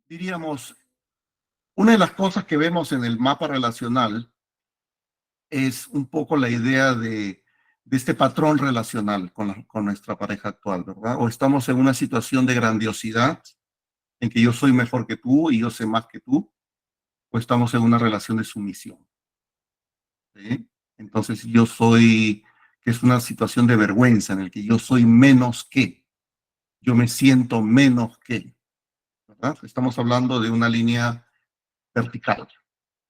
Diríamos, una de las cosas que vemos en el mapa relacional es un poco la idea de este patrón relacional con nuestra pareja actual, ¿verdad? O estamos en una situación de grandiosidad en que yo soy mejor que tú y yo sé más que tú, o estamos en una relación de sumisión, ¿sí? Entonces que es una situación de vergüenza en el que yo soy menos que, yo me siento menos que, ¿verdad? Estamos hablando de una línea vertical,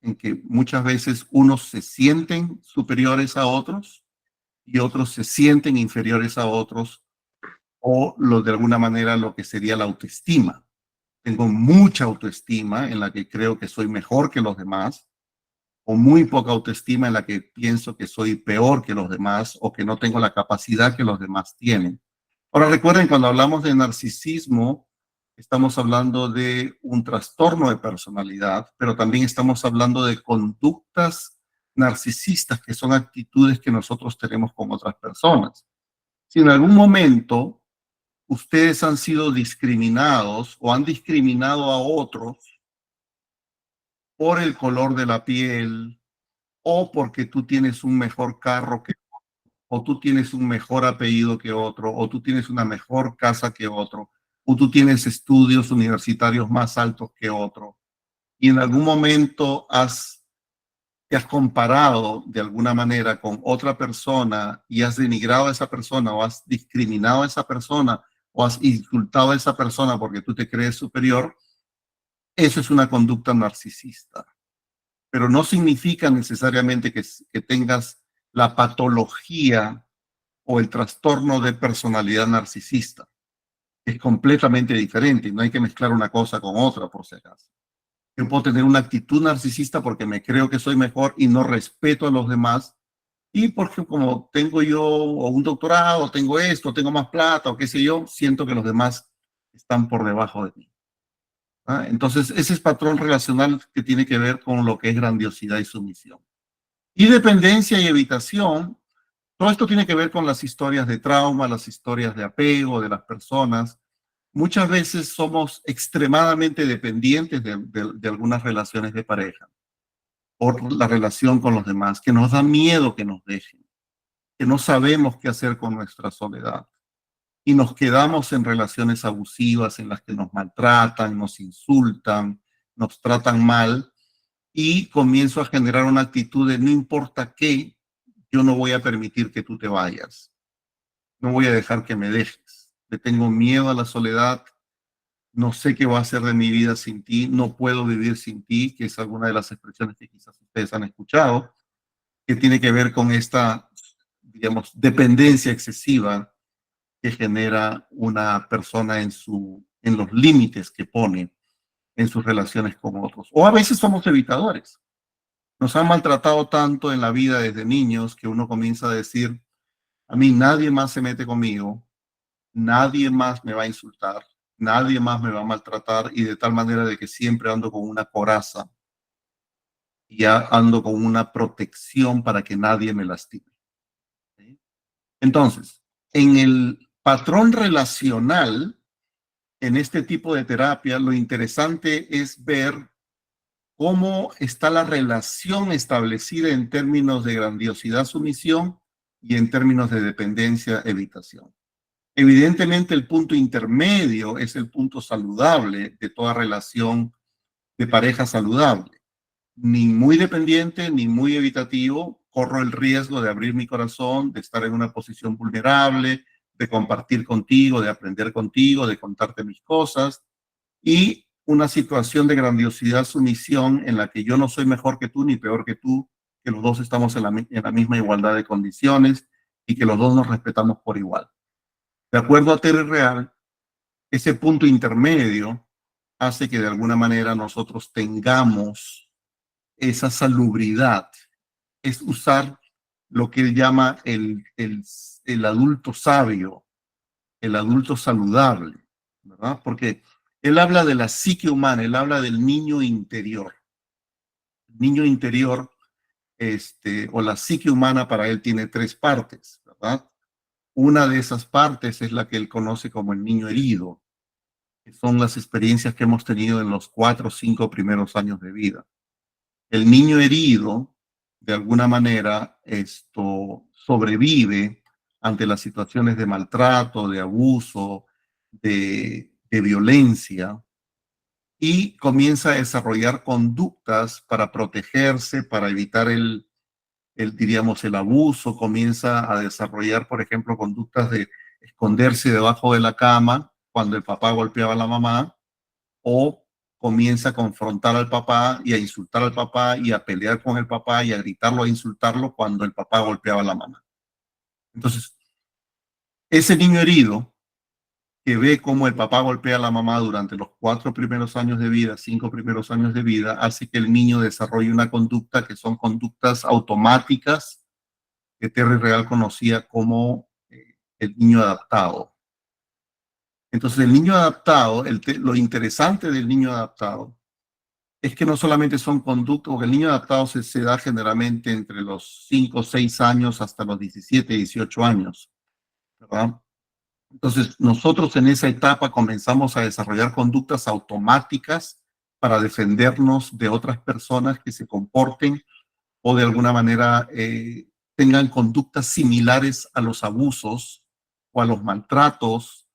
en que muchas veces unos se sienten superiores a otros y otros se sienten inferiores a otros, o de alguna manera lo que sería la autoestima. Tengo mucha autoestima en la que creo que soy mejor que los demás, o muy poca autoestima en la que pienso que soy peor que los demás o que no tengo la capacidad que los demás tienen. Ahora recuerden, cuando hablamos de narcisismo, estamos hablando de un trastorno de personalidad, pero también estamos hablando de conductas narcisistas, que son actitudes que nosotros tenemos con otras personas. Si en algún momento ustedes han sido discriminados o han discriminado a otros por el color de la piel, o porque tú tienes un mejor carro que, o tú tienes un mejor apellido que otro, o tú tienes una mejor casa que otro, o tú tienes estudios universitarios más altos que otro, y en algún momento te has comparado de alguna manera con otra persona y has denigrado a esa persona o has discriminado a esa persona o has insultado a esa persona porque tú te crees superior, eso es una conducta narcisista. Pero no significa necesariamente que tengas la patología o el trastorno de personalidad narcisista. Es completamente diferente y no hay que mezclar una cosa con otra, por si acaso. Yo puedo tener una actitud narcisista porque me creo que soy mejor y no respeto a los demás, y porque como tengo yo o un doctorado, tengo esto, tengo más plata o qué sé yo, siento que los demás están por debajo de mí. ¿Ah? Entonces, ese es patrón relacional que tiene que ver con lo que es grandiosidad y sumisión. Y dependencia y evitación, todo esto tiene que ver con las historias de trauma, las historias de apego de las personas. Muchas veces somos extremadamente dependientes de algunas relaciones de pareja por la relación con los demás, que nos da miedo que nos dejen, que no sabemos qué hacer con nuestra soledad. Y nos quedamos en relaciones abusivas en las que nos maltratan, nos insultan, nos tratan mal, y comienzo a generar una actitud de no importa qué, yo no voy a permitir que tú te vayas, no voy a dejar que me dejes, le tengo miedo a la soledad, no sé qué va a hacer de mi vida sin ti, no puedo vivir sin ti, que es alguna de las expresiones que quizás ustedes han escuchado, que tiene que ver con esta, digamos, dependencia excesiva que genera una persona en los límites que pone en sus relaciones con otros. O a veces somos evitadores. Nos han maltratado tanto en la vida desde niños que uno comienza a decir, a mí nadie más se mete conmigo, nadie más me va a insultar, nadie más me va a maltratar, y de tal manera de que siempre ando con una coraza y ando con una protección para que nadie me lastime. ¿Sí? Entonces, en el patrón relacional, en este tipo de terapia, lo interesante es ver cómo está la relación establecida en términos de grandiosidad, sumisión, y en términos de dependencia, evitación. Evidentemente, el punto intermedio es el punto saludable de toda relación de pareja saludable. Ni muy dependiente, ni muy evitativo. Corro el riesgo de abrir mi corazón, de estar en una posición vulnerable, de compartir contigo, de aprender contigo, de contarte mis cosas, y una situación de grandiosidad, sumisión, en la que yo no soy mejor que tú ni peor que tú, que los dos estamos en la misma igualdad de condiciones y que los dos nos respetamos por igual. De acuerdo a Terry Real, ese punto intermedio hace que de alguna manera nosotros tengamos esa salubridad, es usar lo que él llama el adulto sabio, el adulto saludable, ¿verdad? Porque él habla de la psique humana, él habla del niño interior. El niño interior, o la psique humana, para él tiene tres partes, ¿verdad? Una de esas partes es la que él conoce como el niño herido, que son las experiencias que hemos tenido en los 4 o 5 primeros años de vida. El niño herido, de alguna manera, sobrevive ante las situaciones de maltrato, de abuso, de violencia, y comienza a desarrollar conductas para protegerse, para evitar diríamos, el abuso, comienza a desarrollar, por ejemplo, conductas de esconderse debajo de la cama cuando el papá golpeaba a la mamá, o comienza a confrontar al papá y a insultar al papá y a pelear con el papá y a gritarlo, a insultarlo cuando el papá golpeaba a la mamá. Entonces, ese niño herido que ve cómo el papá golpea a la mamá durante los 4 primeros años de vida, 5 primeros años de vida, hace que el niño desarrolle una conducta que son conductas automáticas que Terry Real conocía como el niño adaptado. Entonces, el niño adaptado, lo interesante del niño adaptado es que no solamente son conductas, porque el niño adaptado se da generalmente entre los 5 o 6 años hasta los 17, 18 años, ¿verdad? Entonces, nosotros en esa etapa comenzamos a desarrollar conductas automáticas para defendernos de otras personas que se comporten o de alguna manera tengan conductas similares a los abusos o a los maltratos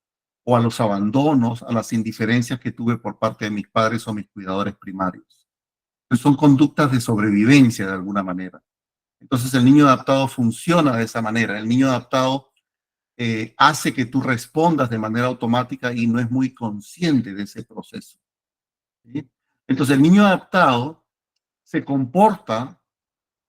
o a los abandonos, a las indiferencias que tuve por parte de mis padres o mis cuidadores primarios. Entonces, son conductas de sobrevivencia de alguna manera. Entonces el niño adaptado funciona de esa manera. El niño adaptado hace que tú respondas de manera automática y no es muy consciente de ese proceso, ¿sí? Entonces el niño adaptado se comporta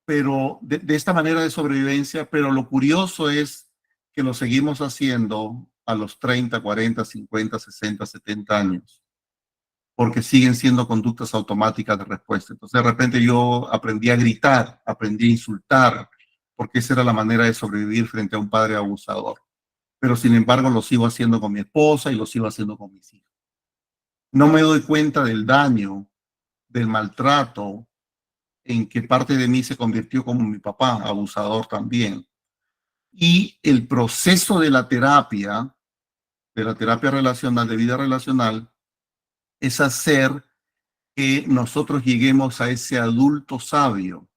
pero de esta manera de sobrevivencia, pero lo curioso es que lo seguimos haciendo a los 30, 40, 50, 60, 70 años, porque siguen siendo conductas automáticas de respuesta. Entonces, de repente yo aprendí a gritar, aprendí a insultar, porque esa era la manera de sobrevivir frente a un padre abusador. Pero sin embargo, lo sigo haciendo con mi esposa y lo sigo haciendo con mis hijos. No me doy cuenta del daño, del maltrato, en que parte de mí se convirtió como mi papá, abusador también. Y el proceso de la terapia relacional, de vida relacional, es hacer que nosotros lleguemos a ese adulto sabio,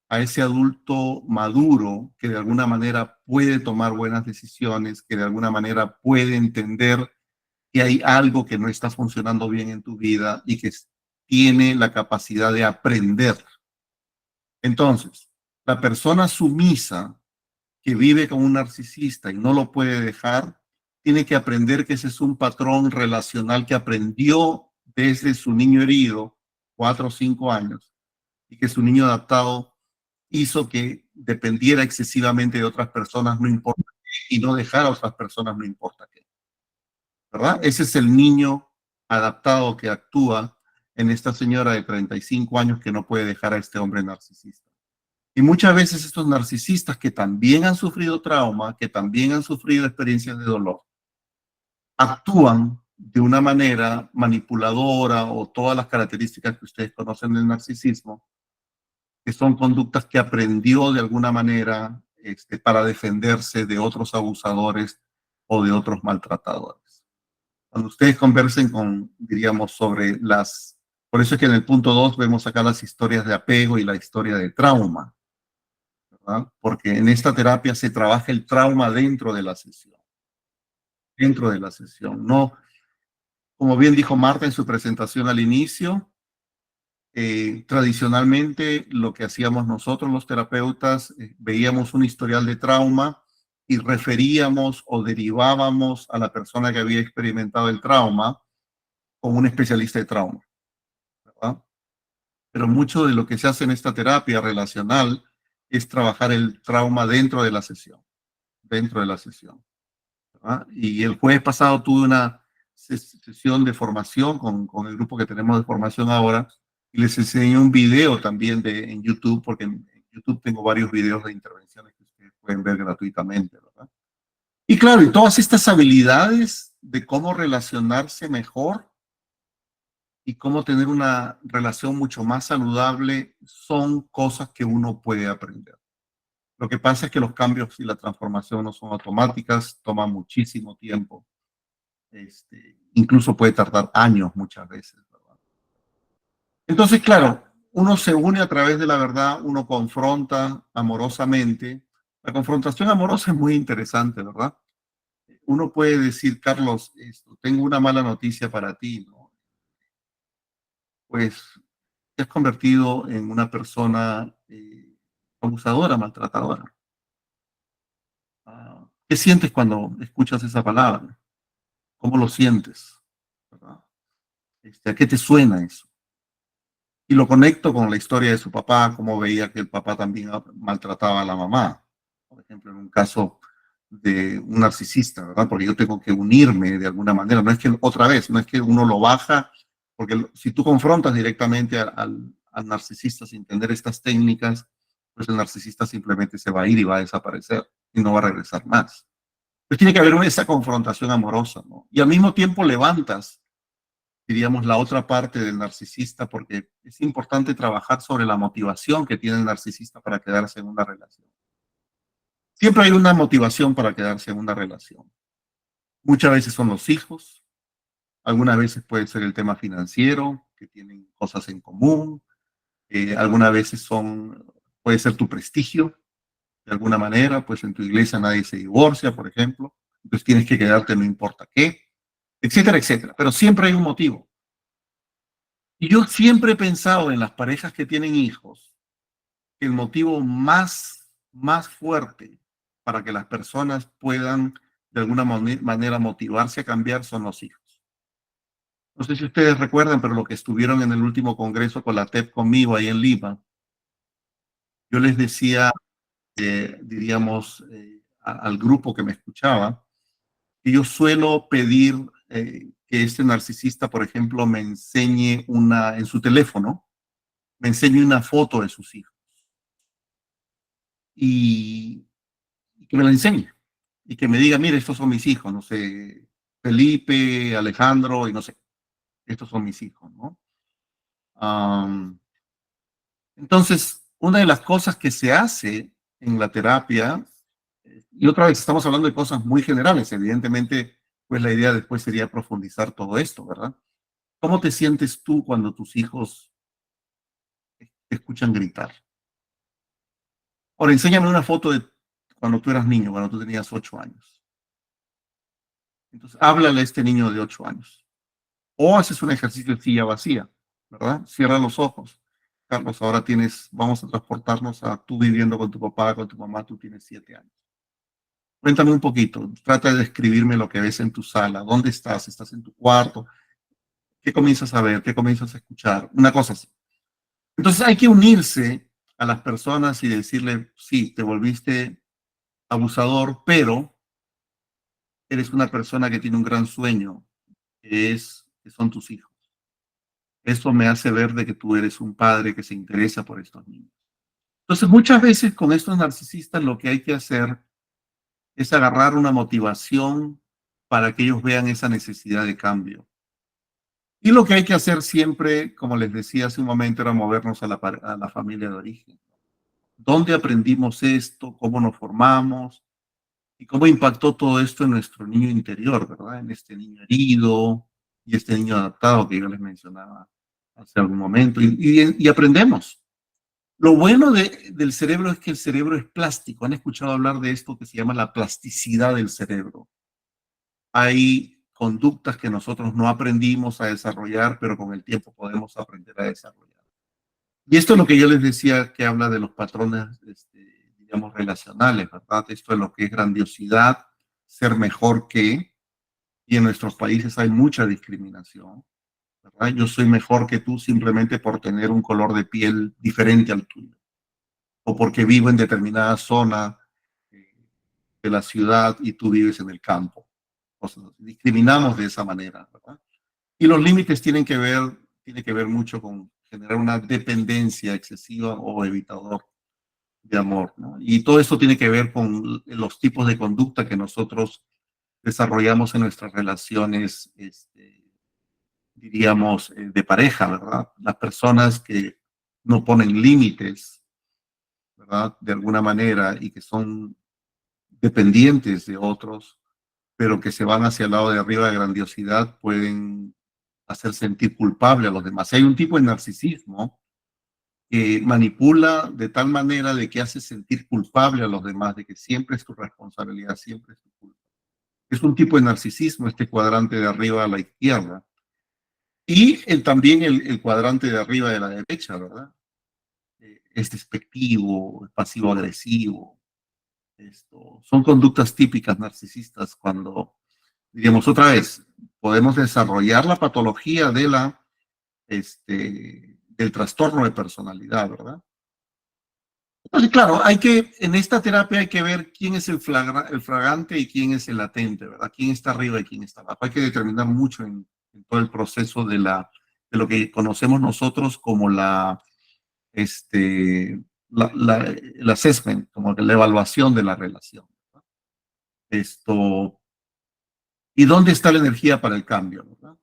a ese adulto maduro que de alguna manera puede tomar buenas decisiones, que de alguna manera puede entender que hay algo que no está funcionando bien en tu vida y que tiene la capacidad de aprender. Entonces, la persona sumisa que vive con un narcisista y no lo puede dejar, tiene que aprender que ese es un patrón relacional que aprendió desde su niño herido, 4 o 5 años, y que su niño adaptado hizo que dependiera excesivamente de otras personas, no importa qué, y no dejar a otras personas, no importa qué. ¿Verdad? Ese es el niño adaptado que actúa en esta señora de 35 años que no puede dejar a este hombre narcisista. Y muchas veces estos narcisistas que también han sufrido trauma, que también han sufrido experiencias de dolor, actúan de una manera manipuladora o todas las características que ustedes conocen del narcisismo, que son conductas que aprendió de alguna manera para defenderse de otros abusadores o de otros maltratadores. Cuando ustedes conversen diríamos, sobre por eso es que en el punto 2 vemos acá las historias de apego y la historia de trauma, ¿verdad? Porque en esta terapia se trabaja el trauma dentro de la sesión, no, como bien dijo Marta en su presentación al inicio, tradicionalmente lo que hacíamos nosotros los terapeutas, veíamos un historial de trauma y referíamos o derivábamos a la persona que había experimentado el trauma con un especialista de trauma, ¿verdad? Pero mucho de lo que se hace en esta terapia relacional es trabajar el trauma dentro de la sesión. ¿Verdad? Y el jueves pasado tuve una sesión de formación con el grupo que tenemos de formación ahora y les enseñé un video también en YouTube, porque en YouTube tengo varios videos de intervenciones que ustedes pueden ver gratuitamente, ¿verdad? Y claro, y todas estas habilidades de cómo relacionarse mejor y cómo tener una relación mucho más saludable son cosas que uno puede aprender. Lo que pasa es que los cambios y la transformación no son automáticas, toman muchísimo tiempo. Incluso puede tardar años muchas veces, ¿verdad? Entonces, claro, uno se une a través de la verdad, uno confronta amorosamente. La confrontación amorosa es muy interesante, ¿verdad? Uno puede decir, Carlos, tengo una mala noticia para ti, ¿no? Pues te has convertido en una persona abusadora, maltratadora. ¿Qué sientes cuando escuchas esa palabra? ¿Cómo lo sientes? ¿Verdad? ¿A qué te suena eso? Y lo conecto con la historia de su papá, cómo veía que el papá también maltrataba a la mamá. Por ejemplo, en un caso de un narcisista, ¿verdad? Porque yo tengo que unirme de alguna manera. No es que, otra vez, no es que uno lo baja, porque si tú confrontas directamente al narcisista sin entender estas técnicas, pues el narcisista simplemente se va a ir y va a desaparecer y no va a regresar más. Pues tiene que haber esa confrontación amorosa, ¿no? Y al mismo tiempo levantas, diríamos, la otra parte del narcisista, porque es importante trabajar sobre la motivación que tiene el narcisista para quedarse en una relación. Siempre hay una motivación para quedarse en una relación. Muchas veces son los hijos, algunas veces puede ser el tema financiero, que tienen cosas en común, algunas veces puede ser tu prestigio, de alguna manera, pues en tu iglesia nadie se divorcia, por ejemplo, entonces tienes que quedarte no importa qué, etcétera, etcétera. Pero siempre hay un motivo. Y yo siempre he pensado en las parejas que tienen hijos, que el motivo más fuerte para que las personas puedan de alguna manera motivarse a cambiar son los hijos. No sé si ustedes recuerdan, pero lo que estuvieron en el último congreso con la TEP conmigo ahí en Lima, yo les decía, diríamos, al grupo que me escuchaba, que yo suelo pedir que este narcisista, por ejemplo, me enseñe en su teléfono, me enseñe una foto de sus hijos y que me la enseñe y que me diga, mire, estos son mis hijos, no sé, Felipe, Alejandro y no sé, estos son mis hijos, ¿no? Um, entonces, una de las cosas que se hace en la terapia, y otra vez estamos hablando de cosas muy generales, evidentemente, pues la idea después sería profundizar todo esto, ¿verdad? ¿Cómo te sientes tú cuando tus hijos te escuchan gritar? Ahora, enséñame una foto de cuando tú eras niño, cuando tú tenías 8 años. Entonces, háblale a este niño de 8 años. O haces un ejercicio de silla vacía, ¿verdad? Cierra los ojos. Carlos, ahora vamos a transportarnos a tú viviendo con tu papá, con tu mamá, tú tienes 7 años. Cuéntame un poquito, trata de describirme lo que ves en tu sala, dónde estás, estás en tu cuarto, qué comienzas a ver, qué comienzas a escuchar, una cosa así. Entonces hay que unirse a las personas y decirle, sí, te volviste abusador, pero eres una persona que tiene un gran sueño, que son tus hijos. Eso me hace ver de que tú eres un padre que se interesa por estos niños. Entonces, muchas veces con estos narcisistas lo que hay que hacer es agarrar una motivación para que ellos vean esa necesidad de cambio. Y lo que hay que hacer siempre, como les decía hace un momento, era movernos a la familia de origen. ¿Dónde aprendimos esto? ¿Cómo nos formamos? ¿Y cómo impactó todo esto en nuestro niño interior, verdad? En este niño herido y este niño adaptado que yo les mencionaba hace algún momento. Y aprendemos. Lo bueno del cerebro es que el cerebro es plástico. ¿Han escuchado hablar de esto que se llama la plasticidad del cerebro? Hay conductas que nosotros no aprendimos a desarrollar, pero con el tiempo podemos aprender a desarrollar. Y esto es lo que yo les decía, que habla de los patrones, digamos, relacionales, ¿verdad? Esto es lo que es grandiosidad, ser mejor que, y en nuestros países hay mucha discriminación, ¿verdad? Yo soy mejor que tú simplemente por tener un color de piel diferente al tuyo, o porque vivo en determinada zona de la ciudad y tú vives en el campo. O sea, discriminamos de esa manera, ¿verdad? Y los límites tiene que ver mucho con generar una dependencia excesiva o evitador de amor, ¿no? Y todo esto tiene que ver con los tipos de conducta que nosotros desarrollamos en nuestras relaciones, diríamos, de pareja, ¿verdad? Las personas que no ponen límites, ¿verdad? De alguna manera y que son dependientes de otros, pero que se van hacia el lado de arriba de grandiosidad pueden hacer sentir culpable a los demás. Hay un tipo de narcisismo que manipula de tal manera de que hace sentir culpable a los demás, de que siempre es tu responsabilidad, siempre es tu culpa. Es un tipo de narcisismo, este cuadrante de arriba a la izquierda. Y también el cuadrante de arriba de la derecha, ¿verdad? Es despectivo, es pasivo-agresivo. Son conductas típicas narcisistas cuando, digamos, otra vez, podemos desarrollar la patología del trastorno de personalidad, ¿verdad? Entonces, claro, en esta terapia hay que ver quién es el fragante y quién es el latente, ¿verdad? Quién está arriba y quién está abajo. Hay que determinar mucho en todo el proceso de lo que conocemos nosotros como el assessment, como la evaluación de la relación. ¿Verdad? Esto, ¿Y dónde está la energía para el cambio? ¿Verdad?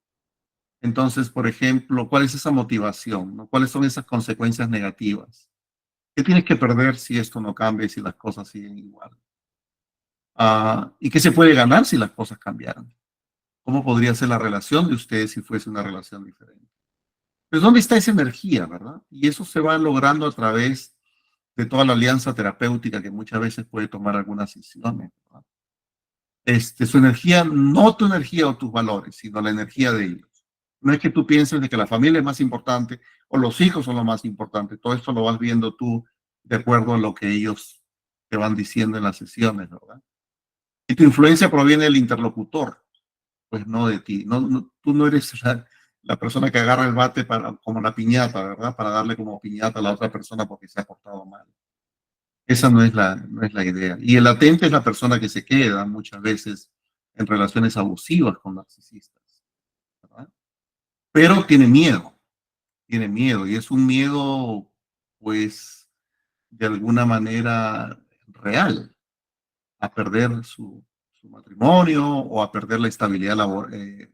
Entonces, por ejemplo, ¿cuál es esa motivación? ¿No? ¿Cuáles son esas consecuencias negativas? ¿Qué tienes que perder si esto no cambia y si las cosas siguen igual? ¿Y qué se puede ganar si las cosas cambiaran? ¿Cómo podría ser la relación de ustedes si fuese una relación diferente? Pues, ¿dónde está esa energía, verdad? Y eso se va logrando a través de toda la alianza terapéutica que muchas veces puede tomar algunas sesiones, ¿verdad? Su energía, no tu energía o tus valores, sino la energía de ellos. No es que tú pienses de que la familia es más importante o los hijos son lo más importante. Todo esto lo vas viendo tú de acuerdo a lo que ellos te van diciendo en las sesiones, ¿verdad? Y tu influencia proviene del interlocutor, pues no de ti. Tú no eres la persona que agarra el bate como la piñata, ¿verdad? Para darle como piñata a la otra persona porque se ha portado mal. Esa no es la idea. Y el latente es la persona que se queda muchas veces en relaciones abusivas con narcisistas, ¿verdad? Pero tiene miedo, y es un miedo, pues, de alguna manera real, a perder su matrimonio o a perder la estabilidad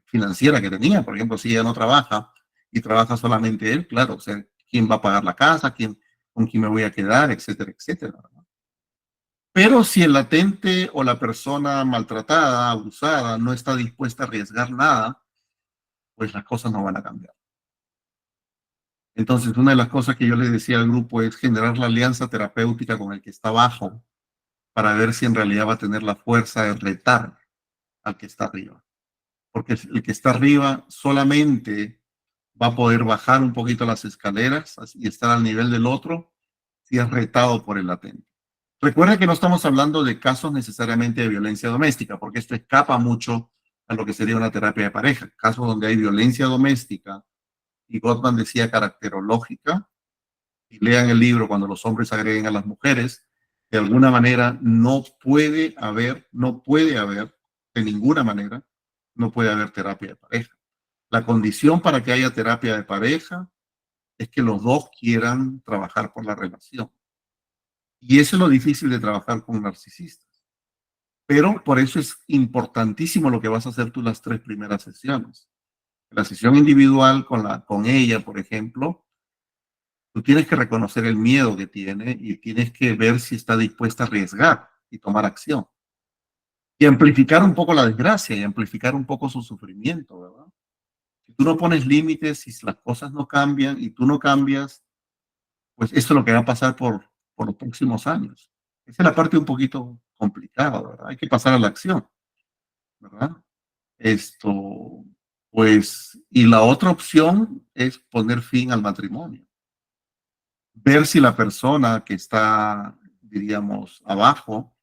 financiera que tenía. Por ejemplo, si ella no trabaja y trabaja solamente él, claro, o sea, ¿quién va a pagar la casa? ¿Con quién me voy a quedar? Etcétera, etcétera. ¿No? Pero si el latente o la persona maltratada, abusada, no está dispuesta a arriesgar nada, pues las cosas no van a cambiar. Entonces, una de las cosas que yo le decía al grupo es generar la alianza terapéutica con el que está abajo para ver si en realidad va a tener la fuerza de retar al que está arriba. Porque el que está arriba solamente va a poder bajar un poquito las escaleras y estar al nivel del otro si es retado por el latente. Recuerda que no estamos hablando de casos necesariamente de violencia doméstica, porque esto escapa mucho a lo que sería una terapia de pareja. Casos donde hay violencia doméstica, y Gottman decía caracterológica, y lean el libro Cuando los hombres agreguen a las mujeres, de alguna manera no puede haber, de ninguna manera, no puede haber terapia de pareja. La condición para que haya terapia de pareja es que los dos quieran trabajar por la relación. Y eso es lo difícil de trabajar con narcisistas. Pero por eso es importantísimo lo que vas a hacer tú las 3 primeras sesiones. La sesión individual con ella, por ejemplo, tú tienes que reconocer el miedo que tiene y tienes que ver si está dispuesta a arriesgar y tomar acción. Y amplificar un poco la desgracia y amplificar un poco su sufrimiento, ¿verdad? Si tú no pones límites, si las cosas no cambian y tú no cambias, pues esto es lo que va a pasar por los próximos años. Esa es la parte un poquito complicada, ¿verdad? Hay que pasar a la acción, ¿verdad? Esto, pues, y la otra opción es poner fin al matrimonio. Ver si la persona que está, diríamos, abajo,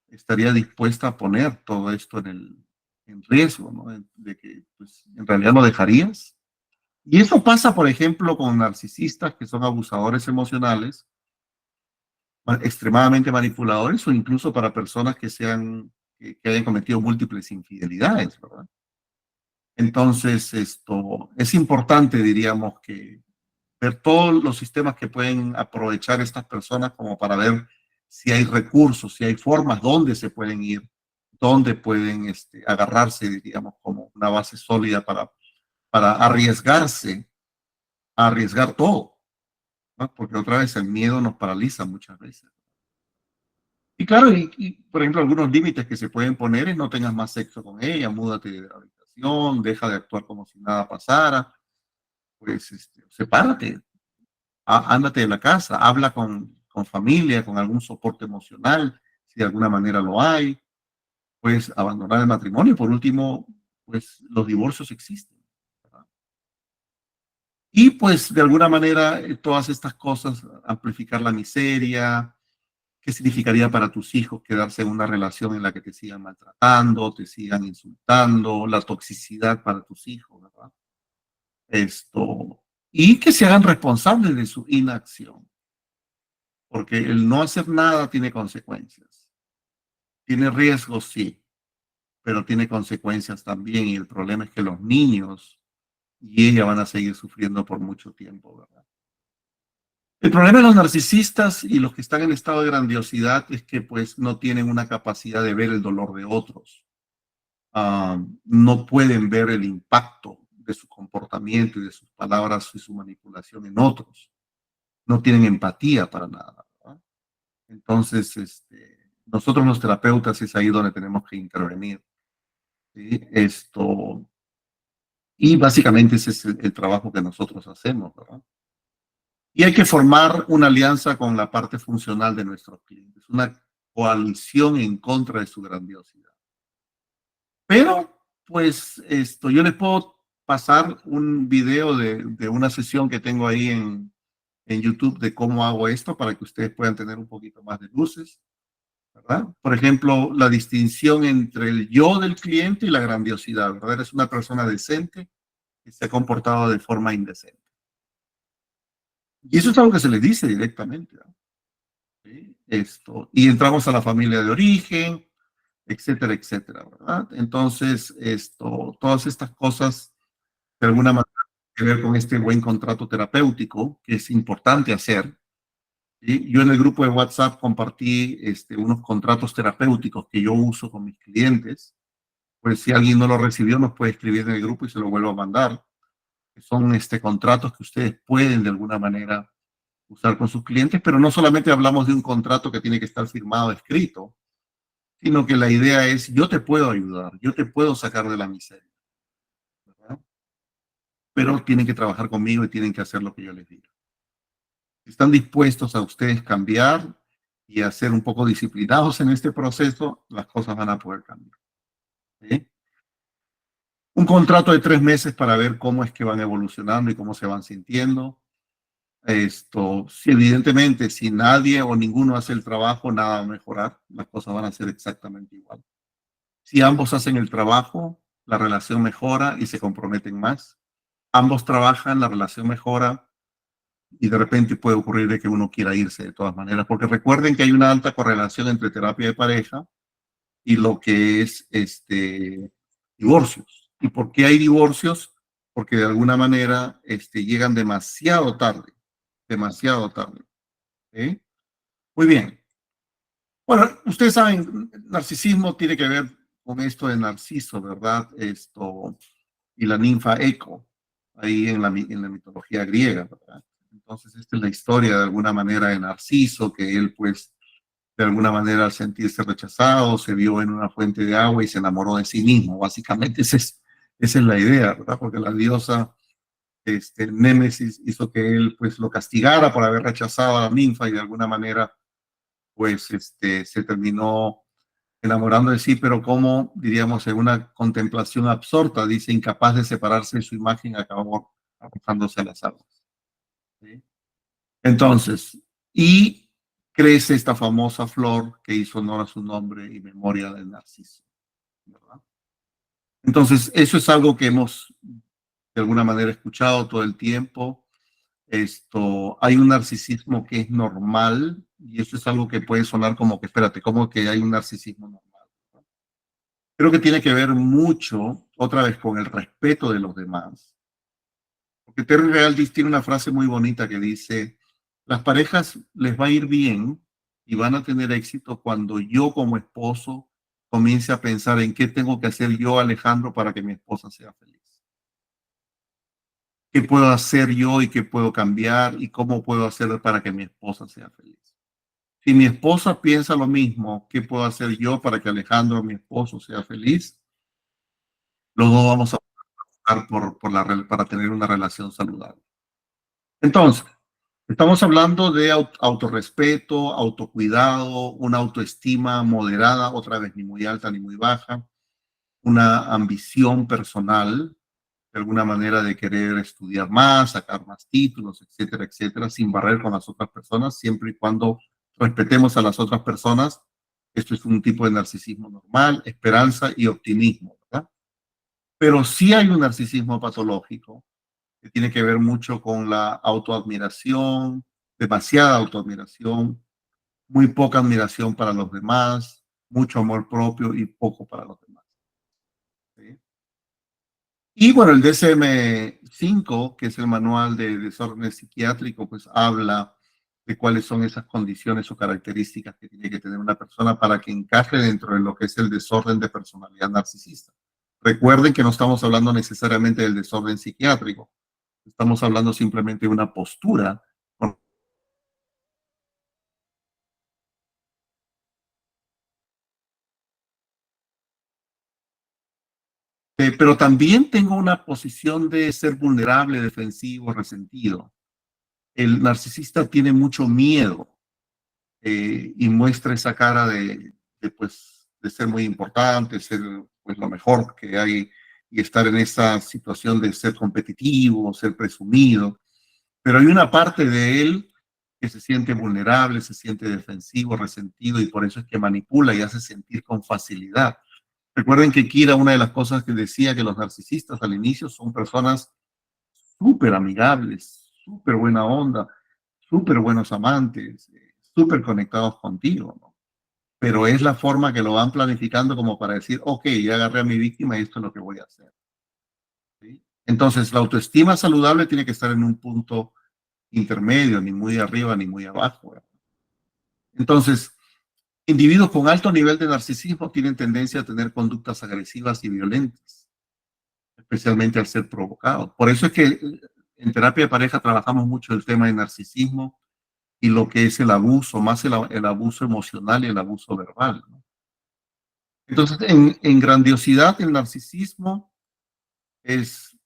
estaría dispuesta a poner todo esto en riesgo, ¿no? De que, pues, en realidad lo dejarías. Y eso pasa, por ejemplo, con narcisistas que son abusadores emocionales, extremadamente manipuladores, o incluso para personas que hayan cometido múltiples infidelidades, ¿verdad? Entonces, esto es importante, diríamos, que ver todos los sistemas que pueden aprovechar estas personas como para ver si hay recursos, si hay formas donde se pueden ir, donde pueden agarrarse, diríamos, como una base sólida para arriesgarse, a arriesgar todo, ¿no? Porque otra vez el miedo nos paraliza muchas veces. Y claro, por ejemplo, algunos límites que se pueden poner es no tengas más sexo con ella, múdate de la habitación, deja de actuar como si nada pasara, pues sepárate, ándate de la casa, habla con familia, con algún soporte emocional, si de alguna manera lo hay, pues abandonar el matrimonio. Por último, pues los divorcios existen, ¿verdad? Y pues de alguna manera todas estas cosas, amplificar la miseria, ¿qué significaría para tus hijos quedarse en una relación en la que te sigan maltratando, te sigan insultando, la toxicidad para tus hijos, ¿verdad? Esto, y que se hagan responsables de su inacción, porque el no hacer nada tiene consecuencias. Tiene riesgos, sí, pero tiene consecuencias también. Y el problema es que los niños y ella van a seguir sufriendo por mucho tiempo, ¿verdad? El problema de los narcisistas y los que están en estado de grandiosidad es que pues no tienen una capacidad de ver el dolor de otros. No pueden ver el impacto de su comportamiento y de sus palabras y su manipulación en otros. No tienen empatía para nada, ¿verdad? Entonces, nosotros los terapeutas es ahí donde tenemos que intervenir, ¿sí? Y básicamente ese es el trabajo que nosotros hacemos, ¿verdad? Y hay que formar una alianza con la parte funcional de nuestros clientes, una coalición en contra de su grandiosidad. Pero, pues, yo les puedo pasar un video de una sesión que tengo ahí en YouTube de cómo hago esto para que ustedes puedan tener un poquito más de luces, ¿verdad? Por ejemplo, la distinción entre el yo del cliente y la grandiosidad, ¿verdad? Eres una persona decente que se ha comportado de forma indecente. Y eso es algo que se les dice directamente, ¿no? ¿Sí? Y entramos a la familia de origen, etcétera, etcétera, ¿verdad? Entonces, todas estas cosas de alguna manera tienen que ver con este buen contrato terapéutico que es importante hacer. ¿Sí? Yo en el grupo de WhatsApp compartí unos contratos terapéuticos que yo uso con mis clientes. Pues si alguien no lo recibió, nos puede escribir en el grupo y se lo vuelvo a mandar. Son contratos que ustedes pueden de alguna manera usar con sus clientes, pero no solamente hablamos de un contrato que tiene que estar firmado, escrito, sino que la idea es, yo te puedo ayudar, yo te puedo sacar de la miseria, ¿verdad? Pero tienen que trabajar conmigo y tienen que hacer lo que yo les diga. Si están dispuestos a ustedes cambiar y a ser un poco disciplinados en este proceso, las cosas van a poder cambiar, ¿sí? Un contrato de 3 meses para ver cómo es que van evolucionando y cómo se van sintiendo. Si evidentemente, si nadie o ninguno hace el trabajo, nada va a mejorar, las cosas van a ser exactamente igual. Si ambos hacen el trabajo, la relación mejora y se comprometen más. Ambos trabajan, la relación mejora y de repente puede ocurrir de que uno quiera irse de todas maneras, porque recuerden que hay una alta correlación entre terapia de pareja y lo que es divorcios. ¿Y por qué hay divorcios? Porque de alguna manera llegan demasiado tarde. ¿Sí? Muy bien. Bueno, ustedes saben, narcisismo tiene que ver con esto de Narciso, ¿verdad? Y la ninfa Eco, ahí en la mitología griega, ¿verdad? Entonces, esta es la historia de alguna manera de Narciso, que él, pues, de alguna manera al sentirse rechazado, se vio en una fuente de agua y se enamoró de sí mismo. Básicamente, esa es la idea, ¿verdad? Porque la diosa Némesis hizo que él, pues, lo castigara por haber rechazado a la ninfa y de alguna manera pues se terminó enamorando de sí, pero como diríamos en una contemplación absorta, dice, incapaz de separarse de su imagen, acabó arrojándose a las aguas. ¿Sí? Entonces, y crece esta famosa flor que hizo honor a su nombre y memoria del Narciso, ¿verdad? Entonces, eso es algo que hemos de alguna manera escuchado todo el tiempo. Hay un narcisismo que es normal y eso es algo que puede sonar como que, espérate, como que hay un narcisismo normal. Creo que tiene que ver mucho, otra vez, con el respeto de los demás. Porque Terry Real tiene una frase muy bonita que dice, las parejas les va a ir bien y van a tener éxito cuando yo como esposo comience a pensar en qué tengo que hacer yo, Alejandro, para que mi esposa sea feliz. ¿Qué puedo hacer yo y qué puedo cambiar y cómo puedo hacer para que mi esposa sea feliz? Si mi esposa piensa lo mismo, ¿qué puedo hacer yo para que Alejandro, mi esposo, sea feliz? Los dos vamos a buscar para tener una relación saludable. Entonces, estamos hablando de autorrespeto, autocuidado, una autoestima moderada, otra vez ni muy alta ni muy baja, una ambición personal, de alguna manera de querer estudiar más, sacar más títulos, etcétera, etcétera, sin barrer con las otras personas, siempre y cuando respetemos a las otras personas. Esto es un tipo de narcisismo normal, esperanza y optimismo, ¿verdad? Pero sí hay un narcisismo patológico que tiene que ver mucho con la autoadmiración, demasiada autoadmiración, muy poca admiración para los demás, mucho amor propio y poco para los demás. ¿Sí? Y bueno, el DSM-5, que es el manual de desorden psiquiátrico, pues habla de cuáles son esas condiciones o características que tiene que tener una persona para que encaje dentro de lo que es el desorden de personalidad narcisista. Recuerden que no estamos hablando necesariamente del desorden psiquiátrico, estamos hablando simplemente de una postura. Pero también tengo una posición de ser vulnerable, defensivo, resentido. El narcisista tiene mucho miedo y muestra esa cara pues, de ser muy importante, ser pues, lo mejor que hay y estar en esa situación de ser competitivo, ser presumido. Pero hay una parte de él que se siente vulnerable, se siente defensivo, resentido y por eso es que manipula y hace sentir con facilidad. Recuerden que Kira, una de las cosas que decía que los narcisistas al inicio son personas súper amigables, súper buena onda, súper buenos amantes, súper conectados contigo, ¿no? Pero es la forma que lo van planificando como para decir, ok, ya agarré a mi víctima y esto es lo que voy a hacer. ¿Sí? Entonces, la autoestima saludable tiene que estar en un punto intermedio, ni muy arriba ni muy abajo. ¿Verdad? Entonces, individuos con alto nivel de narcisismo tienen tendencia a tener conductas agresivas y violentas, especialmente al ser provocados. Por eso es que en terapia de pareja trabajamos mucho el tema de narcisismo y lo que es el abuso, más el abuso emocional y el abuso verbal, ¿no? Entonces, en grandiosidad, el narcisismo es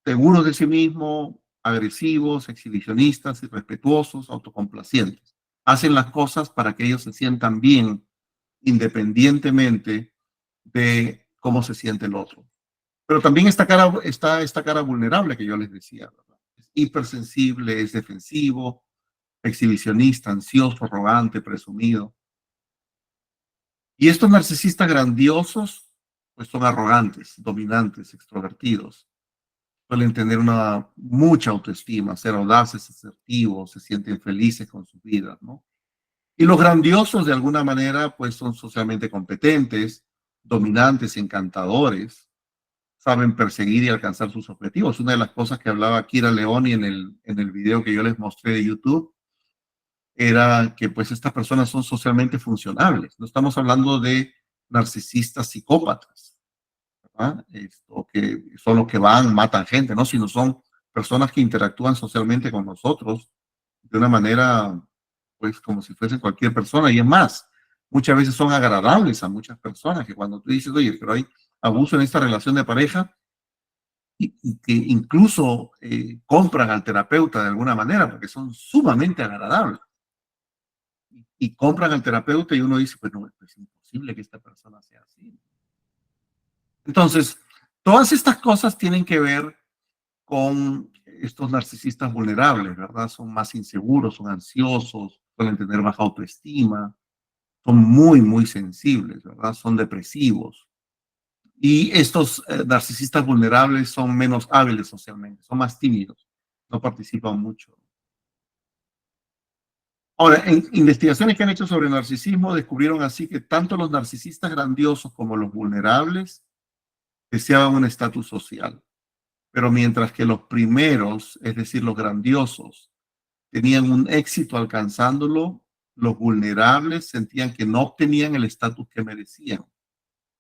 seguros de sí mismo, agresivos, exhibicionistas, irrespetuosos, autocomplacientes. Hacen las cosas para que ellos se sientan bien, independientemente de cómo se siente el otro. Pero también está esta cara vulnerable que yo les decía, ¿verdad? Es hipersensible, es defensivo, exhibicionista, ansioso, arrogante, presumido. Y estos narcisistas grandiosos, pues son arrogantes, dominantes, extrovertidos. Suelen tener una mucha autoestima, ser audaces, asertivos, se sienten felices con sus vidas, ¿no? Y los grandiosos, de alguna manera, pues son socialmente competentes, dominantes, encantadores, saben perseguir y alcanzar sus objetivos. Una de las cosas que hablaba Kira Leoni en el video que yo les mostré de YouTube era que pues estas personas son socialmente funcionables. No estamos hablando de narcisistas psicópatas, ¿verdad? Esto, que son los que van, matan gente, ¿no? Sino son personas que interactúan socialmente con nosotros de una manera, pues, como si fuesen cualquier persona. Y es más, muchas veces son agradables a muchas personas que cuando tú dices, oye, pero hay abuso en esta relación de pareja, y que incluso compran al terapeuta de alguna manera porque son sumamente agradables y compran al terapeuta y uno dice, pues no, es imposible que esta persona sea así. Entonces, todas estas cosas tienen que ver con estos narcisistas vulnerables, ¿verdad? Son más inseguros, son ansiosos, pueden tener baja autoestima, son muy, muy sensibles, ¿verdad? Son depresivos. Y estos narcisistas vulnerables son menos hábiles socialmente, son más tímidos, no participan mucho. Ahora, en investigaciones que han hecho sobre narcisismo, descubrieron así que tanto los narcisistas grandiosos como los vulnerables deseaban un estatus social. Pero mientras que los primeros, es decir, los grandiosos, tenían un éxito alcanzándolo, los vulnerables sentían que no obtenían el estatus que merecían.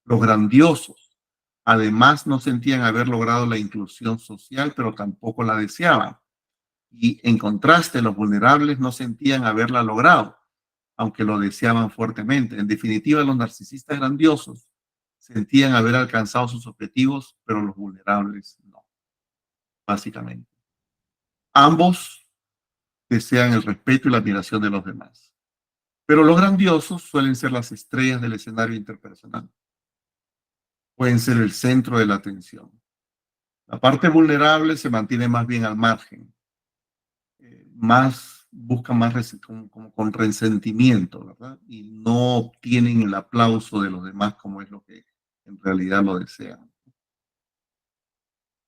Los grandiosos, además, no sentían haber logrado la inclusión social, pero tampoco la deseaban. Y en contraste, los vulnerables no sentían haberla logrado, aunque lo deseaban fuertemente. En definitiva, los narcisistas grandiosos sentían haber alcanzado sus objetivos, pero los vulnerables no, básicamente. Ambos desean el respeto y la admiración de los demás. Pero los grandiosos suelen ser las estrellas del escenario interpersonal. Pueden ser el centro de la atención. La parte vulnerable se mantiene más bien al margen, buscan más como con resentimiento, ¿verdad? Y no obtienen el aplauso de los demás como es lo que en realidad lo desean.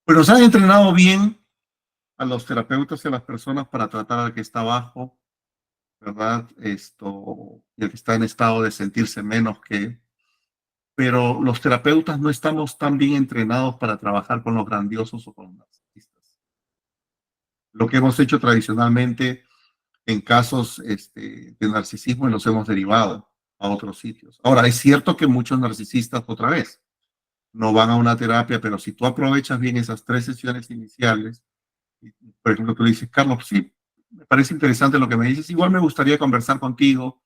Pero nos han entrenado bien a los terapeutas y a las personas para tratar al que está abajo, ¿verdad? Y el que está en estado de sentirse menos que, pero los terapeutas no estamos tan bien entrenados para trabajar con los grandiosos o con los narcisistas. Lo que hemos hecho tradicionalmente en casos de narcisismo y los hemos derivado a otros sitios. Ahora, es cierto que muchos narcisistas, otra vez, no van a una terapia, pero si tú aprovechas bien esas 3 sesiones iniciales, por ejemplo, tú le dices, Carlos, sí, me parece interesante lo que me dices, igual me gustaría conversar contigo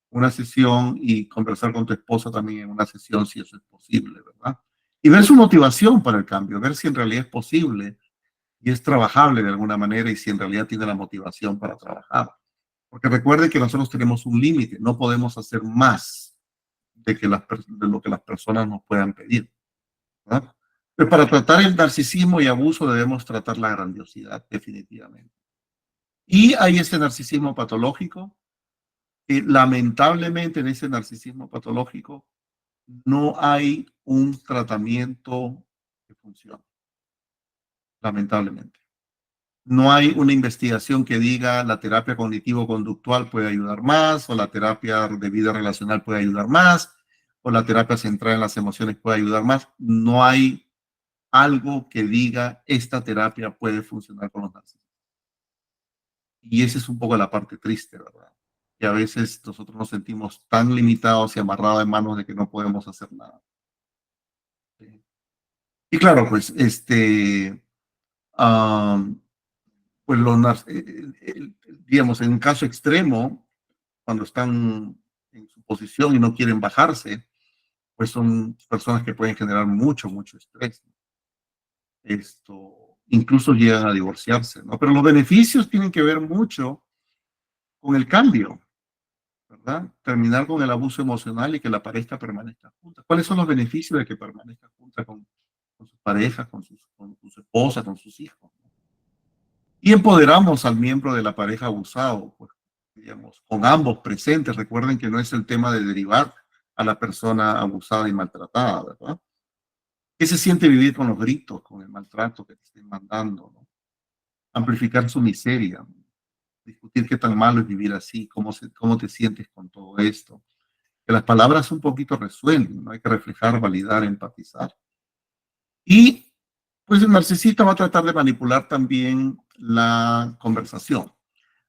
una sesión y conversar con tu esposa también en una sesión, si eso es posible, ¿verdad? Y ver su motivación para el cambio, ver si en realidad es posible y es trabajable de alguna manera y si en realidad tiene la motivación para trabajar. Porque recuerde que nosotros tenemos un límite, no podemos hacer más de lo que las personas nos puedan pedir, ¿verdad? Pero para tratar el narcisismo y abuso debemos tratar la grandiosidad, definitivamente. Y hay ese narcisismo patológico, que lamentablemente en ese narcisismo patológico no hay un tratamiento que funcione, lamentablemente. No hay una investigación que diga la terapia cognitivo-conductual puede ayudar más, o la terapia de vida relacional puede ayudar más, o la terapia centrada en las emociones puede ayudar más. No hay algo que diga esta terapia puede funcionar con los narcisistas. Y esa es un poco la parte triste, ¿verdad? Que a veces nosotros nos sentimos tan limitados y amarrados en manos de que no podemos hacer nada. ¿Sí? Y claro, pues, um, pues digamos, en un caso extremo, cuando están en su posición y no quieren bajarse, pues son personas que pueden generar mucho, mucho estrés. Incluso llegan a divorciarse, ¿no? Pero los beneficios tienen que ver mucho con el cambio, ¿verdad? Terminar con el abuso emocional y que la pareja permanezca junta. ¿Cuáles son los beneficios de que permanezca junta con sus parejas, con su esposa, con sus hijos? Y empoderamos al miembro de la pareja abusado, pues, digamos, con ambos presentes. Recuerden que no es el tema de derivar a la persona abusada y maltratada, ¿verdad? ¿Qué se siente vivir con los gritos, con el maltrato que te estén mandando, ¿no? Amplificar su miseria, discutir qué tan malo es vivir así, cómo te sientes con todo esto. Que las palabras un poquito resuelven, ¿no? Hay que reflejar, validar, empatizar. Y pues el narcisista va a tratar de manipular también la conversación.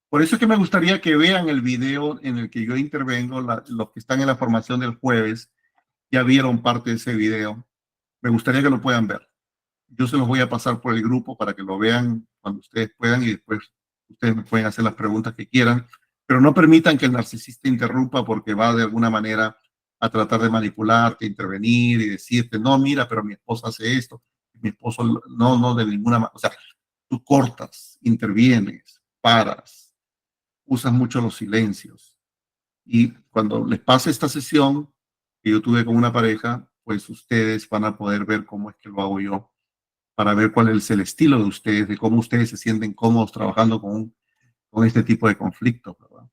Por eso es que me gustaría que vean el video en el que yo intervengo. Los que están en la formación del jueves ya vieron parte de ese video. Me gustaría que lo puedan ver. Yo se los voy a pasar por el grupo para que lo vean cuando ustedes puedan y después ustedes me pueden hacer las preguntas que quieran, pero no permitan que el narcisista interrumpa porque va de alguna manera a tratar de manipularte, intervenir y decirte, no, mira, pero mi esposa hace esto, mi esposo no, de ninguna manera. O sea, tú cortas, intervienes, paras, usas mucho los silencios. Y cuando les pase esta sesión que yo tuve con una pareja, pues ustedes van a poder ver cómo es que lo hago yo para ver cuál es el estilo de ustedes, de cómo ustedes se sienten cómodos trabajando con este tipo de conflictos, ¿verdad?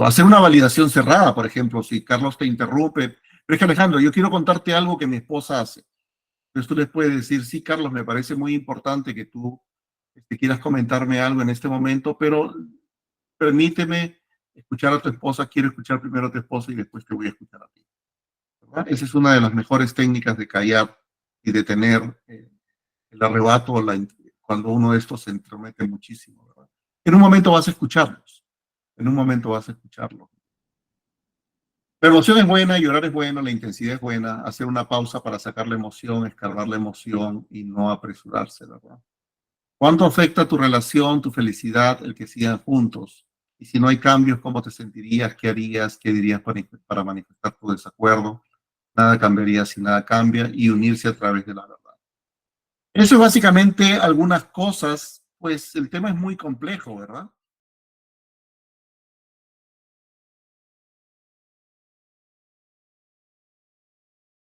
Hacer una validación cerrada, por ejemplo, si Carlos te interrumpe, pero es que Alejandro, yo quiero contarte algo que mi esposa hace. Entonces tú les puedes decir, sí, Carlos, me parece muy importante que tú quieras comentarme algo en este momento, pero permíteme escuchar a tu esposa, quiero escuchar primero a tu esposa y después te voy a escuchar a ti, ¿verdad? Esa es una de las mejores técnicas de callar y de tener el arrebato, cuando uno de estos se entromete muchísimo, ¿verdad? En un momento vas a escucharlos, en un momento vas a escucharlo. La emoción es buena, llorar es bueno, la intensidad es buena, hacer una pausa para sacar la emoción, escarbar la emoción y no apresurarse, ¿verdad? ¿Cuánto afecta tu relación, tu felicidad, el que sigan juntos Y si no hay cambios, ¿cómo te sentirías? ¿Qué harías? ¿Qué dirías para manifestar tu desacuerdo? Nada cambiaría si nada cambia y unirse a través de la verdad. Eso es básicamente algunas cosas, pues el tema es muy complejo, ¿verdad?